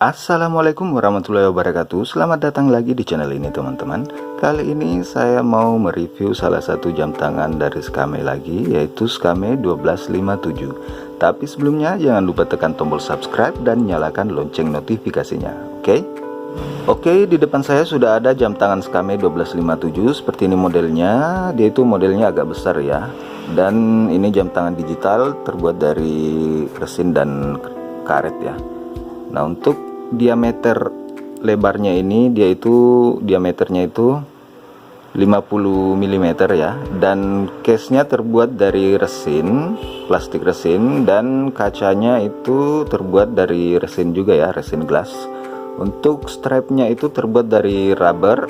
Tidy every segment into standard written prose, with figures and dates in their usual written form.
Assalamualaikum warahmatullahi wabarakatuh. Selamat datang lagi di channel ini teman-teman. Kali ini saya mau mereview salah satu jam tangan dari Skame lagi, yaitu Skame 1257. Tapi sebelumnya jangan lupa tekan tombol subscribe dan nyalakan lonceng notifikasinya. Oke, di depan saya sudah ada jam tangan Skame 1257. Seperti ini modelnya. Dia itu modelnya agak besar ya. Dan ini jam tangan digital terbuat dari resin dan karet ya. Nah, untuk diameter lebarnya ini diameternya itu 50 mm ya, dan case-nya terbuat dari resin, plastik resin, dan kacanya itu terbuat dari resin juga ya, resin glass. Untuk strapnya itu terbuat dari rubber,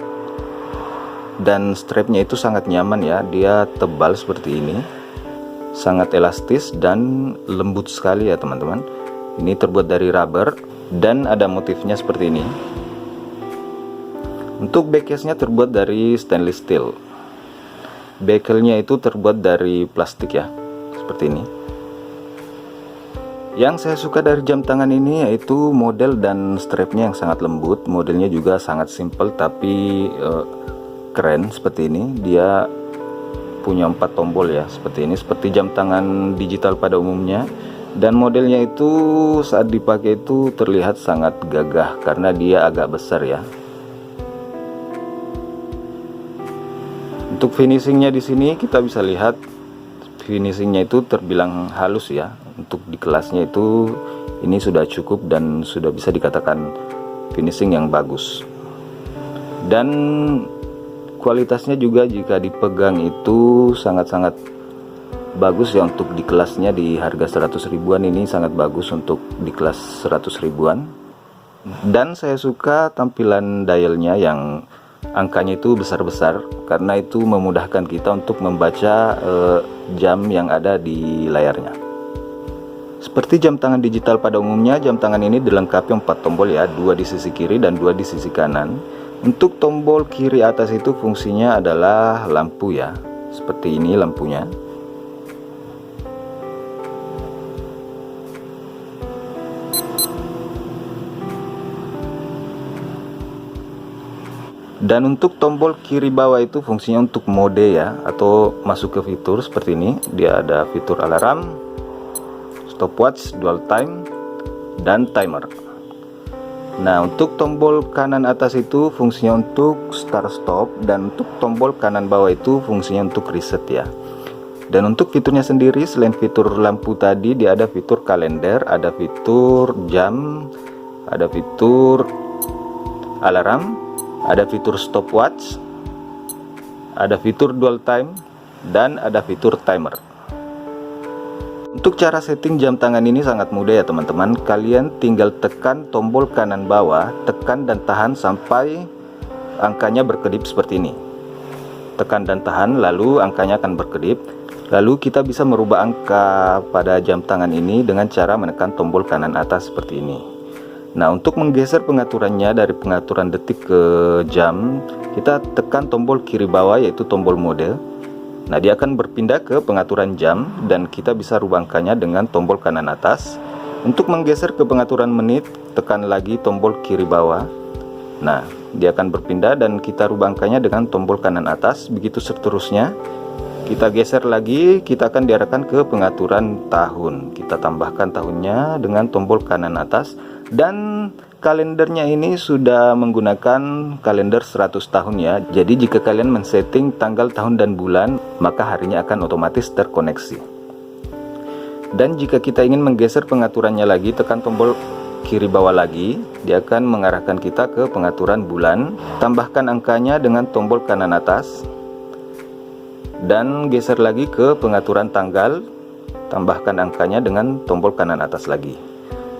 dan strapnya itu sangat nyaman ya, dia tebal seperti ini, sangat elastis dan lembut sekali ya teman-teman. Ini terbuat dari rubber dan ada motifnya seperti ini. Untuk backcase-nya terbuat dari stainless steel. Bekelnya itu terbuat dari plastik ya, seperti ini. Yang saya suka dari jam tangan ini yaitu model dan strapnya yang sangat lembut. Modelnya juga sangat simple tapi keren seperti ini. Dia punya 4 tombol ya, seperti ini, seperti jam tangan digital pada umumnya. Dan modelnya itu saat dipakai itu terlihat sangat gagah karena dia agak besar ya. Untuk finishingnya di sini kita bisa lihat finishingnya itu terbilang halus ya. Untuk di kelasnya itu ini sudah cukup dan sudah bisa dikatakan finishing yang bagus. Dan kualitasnya juga jika dipegang itu sangat-sangat bagus ya. Untuk di kelasnya di harga 100 ribuan ini sangat bagus untuk di kelas 100 ribuan. Dan saya suka tampilan dialnya yang angkanya itu besar-besar karena itu memudahkan kita untuk membaca jam yang ada di layarnya. Seperti jam tangan digital pada umumnya, jam tangan ini dilengkapi 4 tombol ya, 2 di sisi kiri dan 2 di sisi kanan. Untuk tombol kiri atas itu fungsinya adalah lampu ya, seperti ini lampunya. Dan untuk tombol kiri bawah itu fungsinya untuk mode ya, atau masuk ke fitur seperti ini. Dia ada fitur alarm, stopwatch, dual time, dan timer. Nah, untuk tombol kanan atas itu fungsinya untuk start stop, dan untuk tombol kanan bawah itu fungsinya untuk reset ya. Dan untuk fiturnya sendiri, selain fitur lampu tadi, dia ada fitur kalender, ada fitur jam, ada fitur alarm, ada fitur stopwatch, ada fitur dual time, dan ada fitur timer. Untuk cara setting jam tangan ini sangat mudah ya teman-teman. Kalian tinggal tekan tombol kanan bawah, tekan dan tahan sampai angkanya berkedip seperti ini. Tekan dan tahan, lalu angkanya akan berkedip. Lalu kita bisa merubah angka pada jam tangan ini dengan cara menekan tombol kanan atas seperti ini. Nah, untuk menggeser pengaturannya dari pengaturan detik ke jam, kita tekan tombol kiri bawah yaitu tombol mode. Nah, dia akan berpindah ke pengaturan jam dan kita bisa rubah angkanya dengan tombol kanan atas. Untuk menggeser ke pengaturan menit, tekan lagi tombol kiri bawah. Nah, dia akan berpindah dan kita rubah angkanya dengan tombol kanan atas, begitu seterusnya. Kita geser lagi, kita akan diarahkan ke pengaturan tahun. Kita tambahkan tahunnya dengan tombol kanan atas. Dan kalendernya ini sudah menggunakan kalender 100 tahun ya. Jadi jika kalian men-setting tanggal, tahun, dan bulan, maka harinya akan otomatis terkoneksi. Dan jika kita ingin menggeser pengaturannya lagi, tekan tombol kiri bawah lagi. Dia akan mengarahkan kita ke pengaturan bulan. Tambahkan angkanya dengan tombol kanan atas. Dan geser lagi ke pengaturan tanggal. Tambahkan angkanya dengan tombol kanan atas lagi.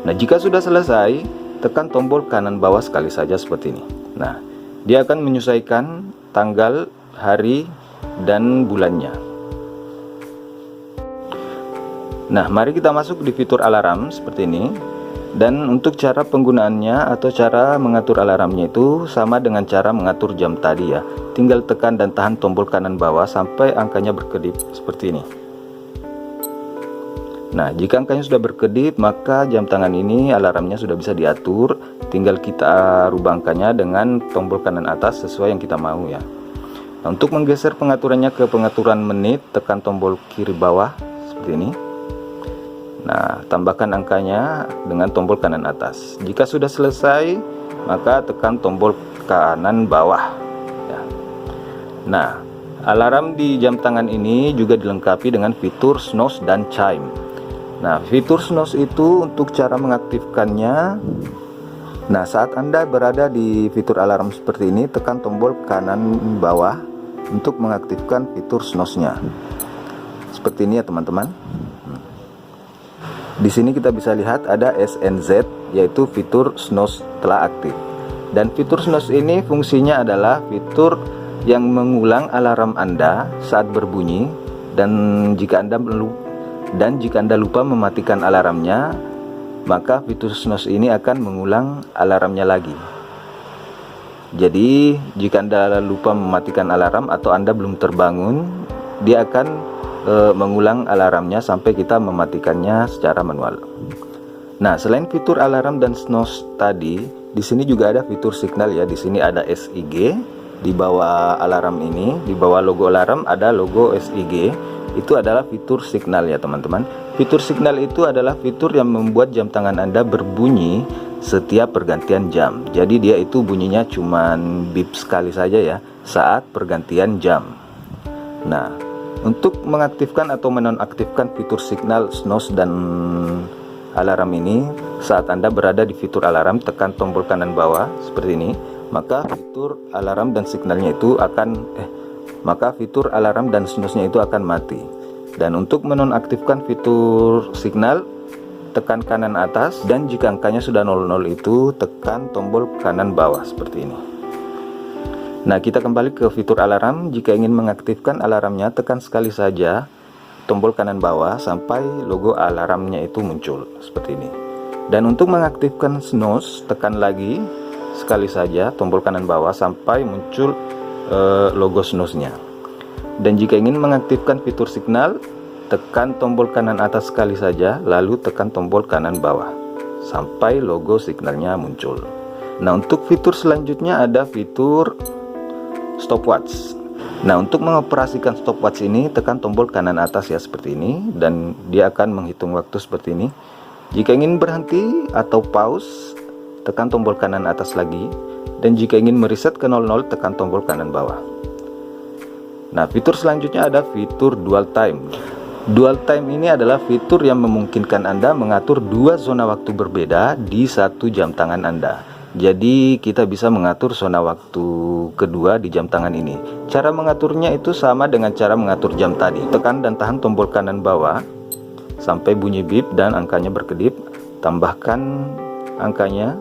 Nah, jika sudah selesai, tekan tombol kanan bawah sekali saja seperti ini. Nah, dia akan menyesuaikan tanggal, hari, dan bulannya. Nah, mari kita masuk di fitur alarm seperti ini. Dan untuk cara penggunaannya atau cara mengatur alarmnya itu sama dengan cara mengatur jam tadi ya. Tinggal tekan dan tahan tombol kanan bawah sampai angkanya berkedip seperti ini. Nah, jika angkanya sudah berkedip, maka jam tangan ini alarmnya sudah bisa diatur. Tinggal kita rubah angkanya dengan tombol kanan atas sesuai yang kita mau ya. Nah, untuk menggeser pengaturannya ke pengaturan menit, tekan tombol kiri bawah seperti ini. Nah, tambahkan angkanya dengan tombol kanan atas. Jika sudah selesai, maka tekan tombol kanan bawah ya. Nah, alarm di jam tangan ini juga dilengkapi dengan fitur snooze dan chime. Nah, fitur snooze itu untuk cara mengaktifkannya. Nah, saat Anda berada di fitur alarm seperti ini, tekan tombol kanan bawah untuk mengaktifkan fitur snooze-nya. Seperti ini ya teman-teman. Di sini kita bisa lihat ada SNZ, yaitu fitur snooze telah aktif. Dan fitur snooze ini fungsinya adalah fitur yang mengulang alarm Anda saat berbunyi, dan jika Anda lupa mematikan alarmnya, maka fitur snooze ini akan mengulang alarmnya lagi. Jadi jika Anda lupa mematikan alarm atau Anda belum terbangun, dia akan mengulang alarmnya sampai kita mematikannya secara manual. Nah, selain fitur alarm dan snooze tadi, di sini juga ada fitur signal ya. Di sini ada SIG di bawah alarm ini, di bawah logo alarm ada logo SIG. Itu adalah fitur signal ya teman-teman. Fitur signal itu adalah fitur yang membuat jam tangan Anda berbunyi setiap pergantian jam. Jadi dia itu bunyinya cuman bip sekali saja ya saat pergantian jam. Nah, untuk mengaktifkan atau menonaktifkan fitur signal, snooze, dan alarm ini, saat Anda berada di fitur alarm, tekan tombol kanan bawah seperti ini, maka fitur alarm dan signalnya itu akan fitur alarm dan snooze-nya itu akan mati. Dan untuk menonaktifkan fitur signal, tekan kanan atas, dan jika angkanya sudah 00 itu tekan tombol kanan bawah seperti ini. Nah, kita kembali ke fitur alarm. Jika ingin mengaktifkan alarmnya, tekan sekali saja tombol kanan bawah sampai logo alarmnya itu muncul seperti ini. Dan untuk mengaktifkan snooze, tekan lagi sekali saja tombol kanan bawah sampai muncul logo snooze-nya. Dan jika ingin mengaktifkan fitur signal, tekan tombol kanan atas sekali saja, lalu tekan tombol kanan bawah sampai logo signalnya muncul. Nah, untuk fitur selanjutnya ada fitur stopwatch. Nah, untuk mengoperasikan stopwatch ini, tekan tombol kanan atas ya seperti ini, dan dia akan menghitung waktu seperti ini. Jika ingin berhenti atau pause, tekan tombol kanan atas lagi, dan jika ingin mereset ke 00, tekan tombol kanan bawah. Nah, fitur selanjutnya ada fitur dual time. Dual time ini adalah fitur yang memungkinkan Anda mengatur dua zona waktu berbeda di satu jam tangan Anda. Jadi kita bisa mengatur zona waktu kedua di jam tangan ini. Cara mengaturnya itu sama dengan cara mengatur jam tadi. Tekan dan tahan tombol kanan bawah sampai bunyi bip dan angkanya berkedip. Tambahkan angkanya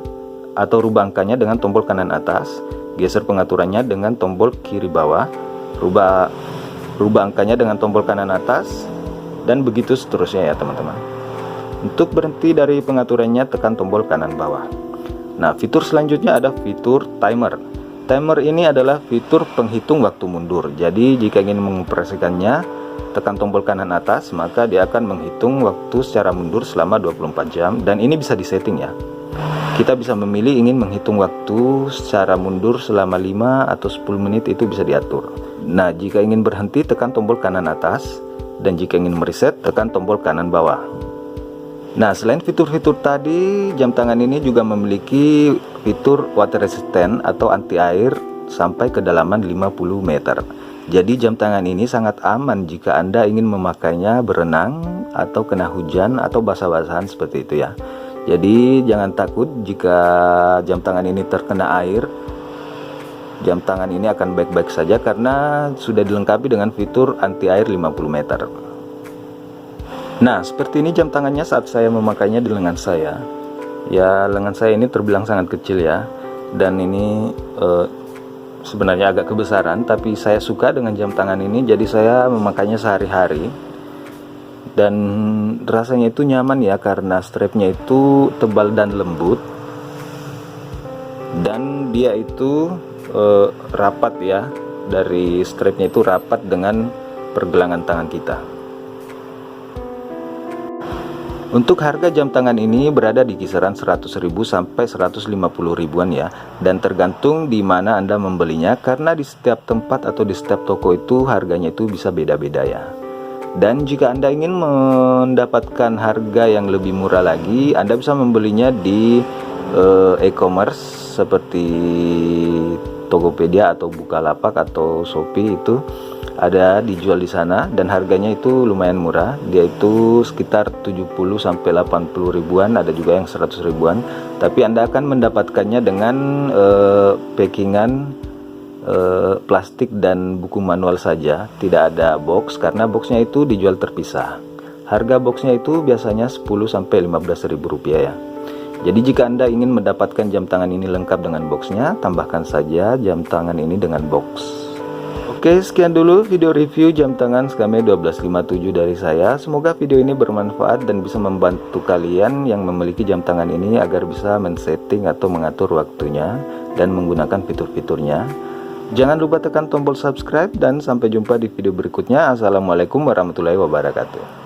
atau rubah angkanya dengan tombol kanan atas. Geser pengaturannya dengan tombol kiri bawah. Rubah angkanya dengan tombol kanan atas, dan begitu seterusnya ya teman-teman. Untuk berhenti dari pengaturannya, tekan tombol kanan bawah. Nah, fitur selanjutnya ada fitur timer. Timer ini adalah fitur penghitung waktu mundur. Jadi jika ingin mengoperasikannya, tekan tombol kanan atas, maka dia akan menghitung waktu secara mundur selama 24 jam, dan ini bisa disetting ya. Kita bisa memilih ingin menghitung waktu secara mundur selama 5 atau 10 menit, itu bisa diatur. Nah, jika ingin berhenti, tekan tombol kanan atas, dan jika ingin mereset, tekan tombol kanan bawah. Nah, selain fitur-fitur tadi, jam tangan ini juga memiliki fitur water resistant atau anti air sampai kedalaman 50 meter. Jadi jam tangan ini sangat aman jika Anda ingin memakainya berenang atau kena hujan atau basah-basahan seperti itu ya. Jadi jangan takut jika jam tangan ini terkena air. Jam tangan ini akan baik-baik saja karena sudah dilengkapi dengan fitur anti air 50 meter. Nah, seperti ini jam tangannya saat saya memakainya di lengan saya. Ya, lengan saya ini terbilang sangat kecil ya. Dan ini sebenarnya agak kebesaran, tapi saya suka dengan jam tangan ini, jadi saya memakainya sehari-hari. Dan rasanya itu nyaman ya, karena strapnya itu tebal dan lembut. Dan dia itu rapat ya. Dari strapnya itu rapat dengan pergelangan tangan kita. Untuk harga jam tangan ini berada di kisaran 100.000 sampai 150.000-an ya, dan tergantung di mana Anda membelinya, karena di setiap tempat atau di setiap toko itu harganya itu bisa beda-beda ya. Dan jika Anda ingin mendapatkan harga yang lebih murah lagi, Anda bisa membelinya di e-commerce seperti Tokopedia atau Bukalapak atau Shopee, itu ada dijual di sana dan harganya itu lumayan murah. Dia itu sekitar 70 sampai 80 ribuan, ada juga yang 100 ribuan. Tapi Anda akan mendapatkannya dengan packingan plastik dan buku manual saja, tidak ada box, karena boxnya itu dijual terpisah. Harga boxnya itu biasanya 10 sampai 15 ribu rupiah ya. Jadi jika Anda ingin mendapatkan jam tangan ini lengkap dengan boxnya, tambahkan saja jam tangan ini dengan box. Oke, sekian dulu video review jam tangan Skame 1257 dari saya. Semoga video ini bermanfaat dan bisa membantu kalian yang memiliki jam tangan ini agar bisa men-setting atau mengatur waktunya dan menggunakan fitur-fiturnya. Jangan lupa tekan tombol subscribe dan sampai jumpa di video berikutnya. Assalamualaikum warahmatullahi wabarakatuh.